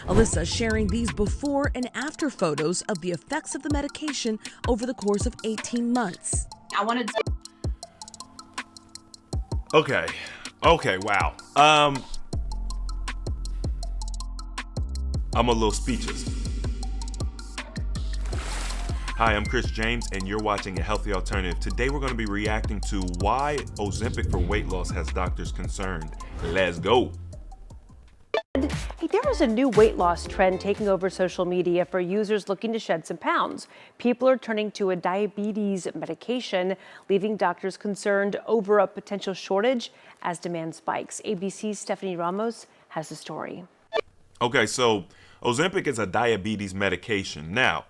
Alyssa sharing these before and after photos of the effects of the medication over the course of 18 months. I wanted to. Okay, wow. I'm a little speechless. Hi, I'm Chris James, and you're watching A Healthy Alternative. Today we're going to be reacting to why Ozempic for weight loss has doctors concerned. Let's go. Hey, there is a new weight loss trend taking over social media for users looking to shed some pounds. People are turning to a diabetes medication, leaving doctors concerned over a potential shortage as demand spikes. ABC's Stephanie Ramos has the story. Okay, so Ozempic is a diabetes medication. Now,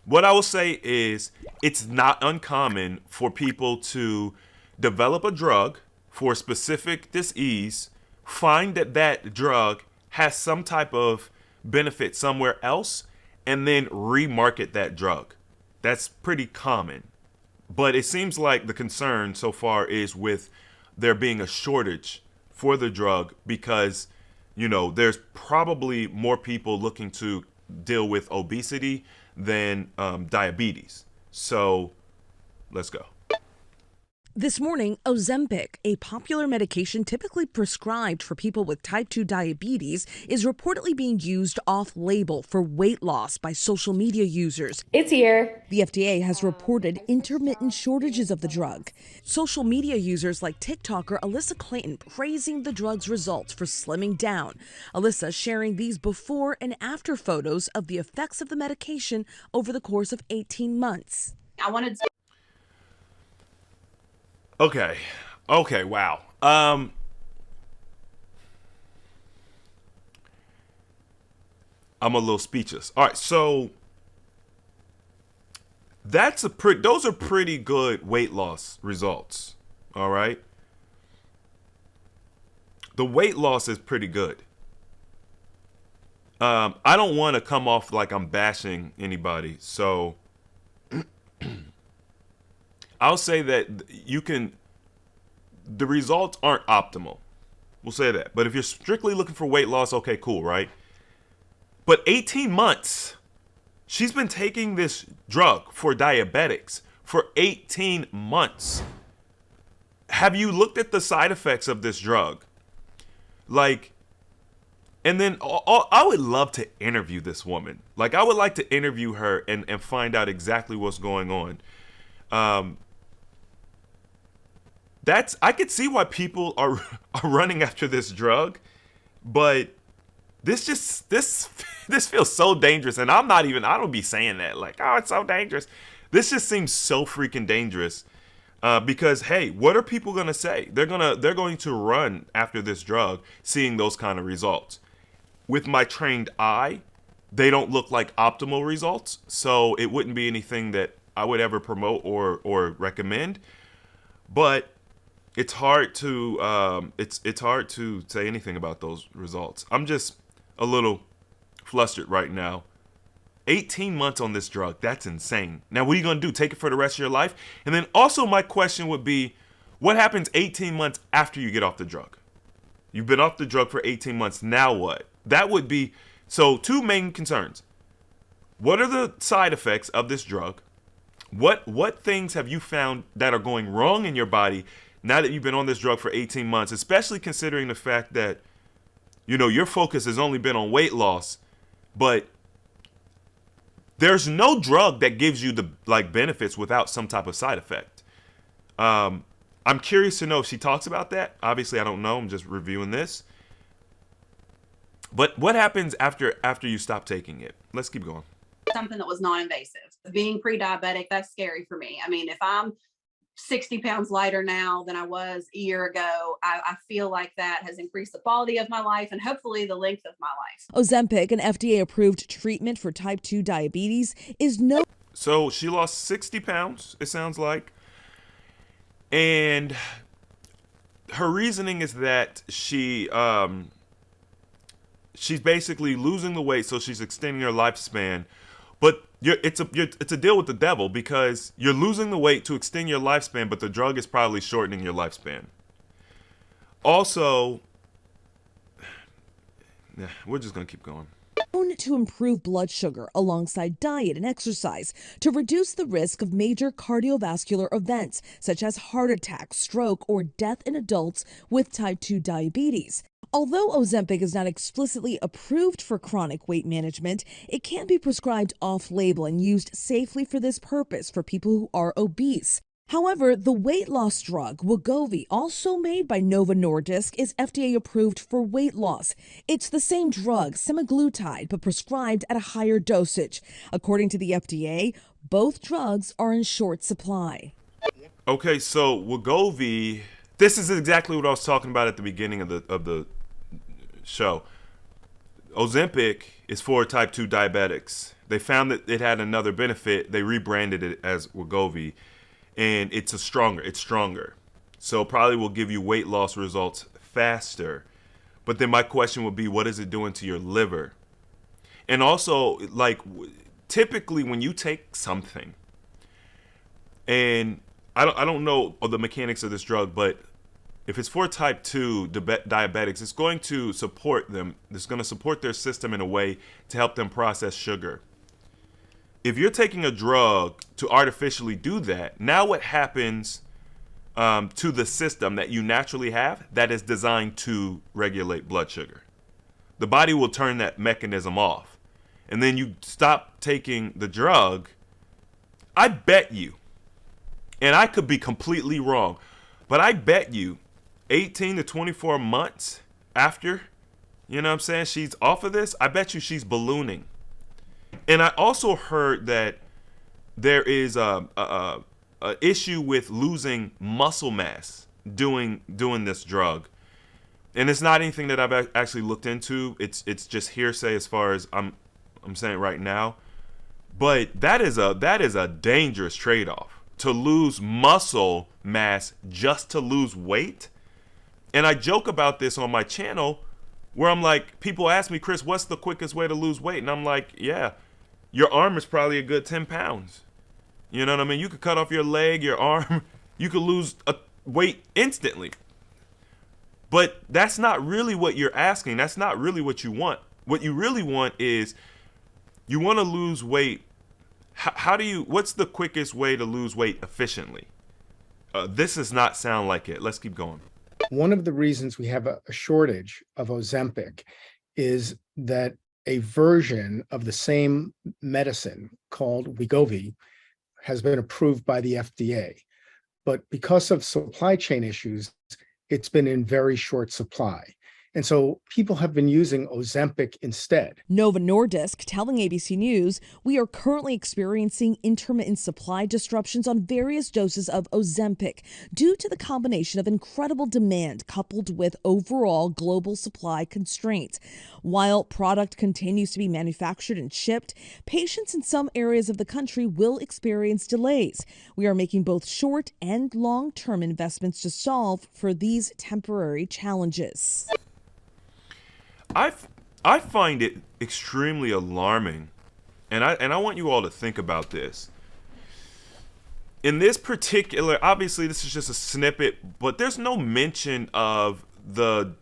what I will say is it's not uncommon for people to develop a drug for a specific disease, find that that drug has some type of benefit somewhere else, and then remarket that drug. That's pretty common. But it seems like the concern so far is with there being a shortage for the drug because, there's probably more people looking to deal with obesity than diabetes. So let's go. This morning, Ozempic, a popular medication typically prescribed for people with type 2 diabetes, is reportedly being used off-label for weight loss by social media users. It's here. The FDA has reported intermittent shortages of the drug. Social media users like TikToker Alyssa Clayton praising the drug's results for slimming down. Alyssa sharing these before and after photos of the effects of the medication over the course of 18 months. I wanted to. Okay, wow. I'm a little speechless. All right, so those are pretty good weight loss results. All right. The weight loss is pretty good. I don't want to come off like I'm bashing anybody, so I'll say that the results aren't optimal. We'll say that. But if you're strictly looking for weight loss, okay, cool, right? But 18 months, she's been taking this drug for diabetics for 18 months. Have you looked at the side effects of this drug? And then I would love to interview this woman. I would like to interview her and find out exactly what's going on. I could see why people are running after this drug, but this feels so dangerous. And I don't be saying that oh, it's so dangerous. This just seems so freaking dangerous. Because hey, what are people gonna say? They're going to run after this drug, seeing those kind of results. With my trained eye, they don't look like optimal results, so it wouldn't be anything that I would ever promote or recommend. But it's hard to it's hard to say anything about those results. I'm just a little flustered right now. 18 months on this drug, that's insane. Now, what are you going to do? Take it for the rest of your life? And then also my question would be, what happens 18 months after you get off the drug? You've been off the drug for 18 months. Now what? That would be, so two main concerns. What are the side effects of this drug? What things have you found that are going wrong in your body now that you've been on this drug for 18 months, especially considering the fact that, your focus has only been on weight loss, but there's no drug that gives you the benefits without some type of side effect. I'm curious to know if she talks about that. Obviously, I don't know. I'm just reviewing this. But what happens after you stop taking it? Let's keep going. Something that was non-invasive. Being pre-diabetic, that's scary for me. I mean, if I'm 60 pounds lighter now than I was a year ago, I feel like that has increased the quality of my life and hopefully the length of my life. Ozempic, an FDA-approved treatment for type 2 diabetes, is no. So she lost 60 pounds, it sounds like. And her reasoning is that she's basically losing the weight, so she's extending her lifespan. But it's a deal with the devil, because you're losing the weight to extend your lifespan, but the drug is probably shortening your lifespan. Also, we're just gonna keep going. known to improve blood sugar alongside diet and exercise to reduce the risk of major cardiovascular events such as heart attack, stroke, or death in adults with type 2 diabetes. Although Ozempic is not explicitly approved for chronic weight management, it can be prescribed off-label and used safely for this purpose for people who are obese. However, the weight loss drug Wegovy, also made by Novo Nordisk, is FDA approved for weight loss. It's the same drug, semaglutide, but prescribed at a higher dosage. According to the FDA, both drugs are in short supply. Okay, so Wegovy, this is exactly what I was talking about at the beginning of the show. Ozempic is for type 2 diabetics. They found that it had another benefit. They rebranded it as Wegovy, and it's stronger. So probably will give you weight loss results faster. But then my question would be, what is it doing to your liver? And also, like, typically when you take something, and I don't know the mechanics of this drug, but if it's for type 2 diabetics, it's going to support them. It's going to support their system in a way to help them process sugar. If you're taking a drug to artificially do that, now what happens to the system that you naturally have that is designed to regulate blood sugar? The body will turn that mechanism off. And then you stop taking the drug. I bet you, and I could be completely wrong, but I bet you 18 to 24 months after, you know what I'm saying, she's off of this, I bet you she's ballooning. And I also heard that there is a issue with losing muscle mass doing this drug. And it's not anything that I've actually looked into. It's just hearsay as far as I'm saying right now. But that is a dangerous trade-off, to lose muscle mass just to lose weight. And I joke about this on my channel where I'm like, people ask me, Chris, what's the quickest way to lose weight? And I'm like, yeah, your arm is probably a good 10 pounds. You know what I mean? You could cut off your leg, your arm, you could lose weight instantly. But that's not really what you're asking. That's not really what you want. What you really want is you want to lose weight. What's the quickest way to lose weight efficiently? This does not sound like it. Let's keep going. One of the reasons we have a shortage of Ozempic is that a version of the same medicine called Wegovy has been approved by the FDA. But because of supply chain issues, it's been in very short supply. And so people have been using Ozempic instead. Novo Nordisk telling ABC News, we are currently experiencing intermittent supply disruptions on various doses of Ozempic due to the combination of incredible demand coupled with overall global supply constraints. While product continues to be manufactured and shipped, patients in some areas of the country will experience delays. We are making both short and long-term investments to solve for these temporary challenges. I find it extremely alarming, and I want you all to think about this. In this particular, obviously this is just a snippet, but there's no mention of the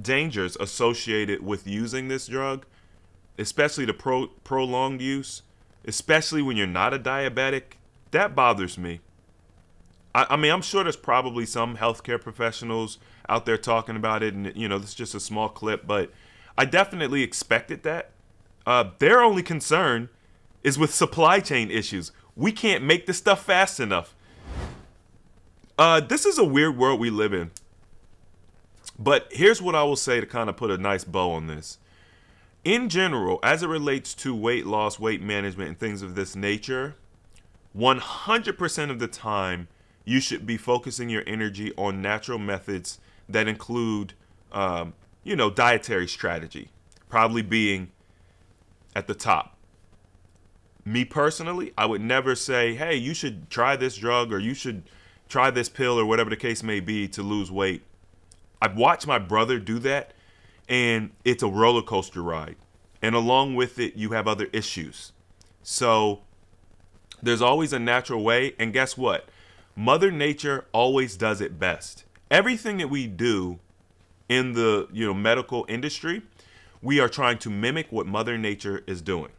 dangers associated with using this drug, especially the prolonged use, especially when you're not a diabetic. That bothers me. I mean, I'm sure there's probably some healthcare professionals out there talking about it, and you know, this is just a small clip, but I definitely expected that. Their only concern is with supply chain issues. We can't make this stuff fast enough. This is a weird world we live in. But here's what I will say to kind of put a nice bow on this. In general, as it relates to weight loss, weight management, and things of this nature, 100% of the time, you should be focusing your energy on natural methods that include, dietary strategy, probably being at the top. Me personally, I would never say, hey, you should try this drug or you should try this pill or whatever the case may be to lose weight. I've watched my brother do that, and it's a roller coaster ride. And along with it, you have other issues. So there's always a natural way. And guess what? Mother Nature always does it best. Everything that we do in the medical industry, we are trying to mimic what Mother Nature is doing.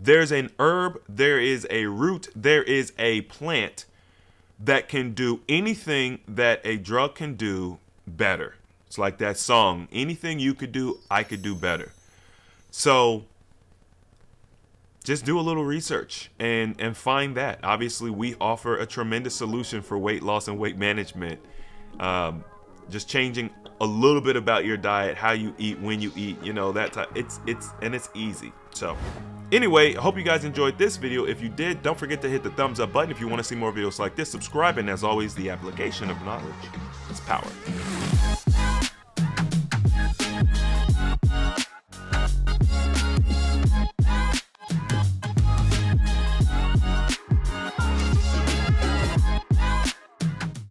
There's an herb, there is a root, there is a plant that can do anything that a drug can do better. It's like that song, anything you could do, I could do better. So just do a little research and find that. Obviously, we offer a tremendous solution for weight loss and weight management. Just changing a little bit about your diet, how you eat, when you eat, you know, that type. It's easy. So anyway, I hope you guys enjoyed this video. If you did, don't forget to hit the thumbs up button. If you want to see more videos like this, subscribe. And as always, the application of knowledge is power.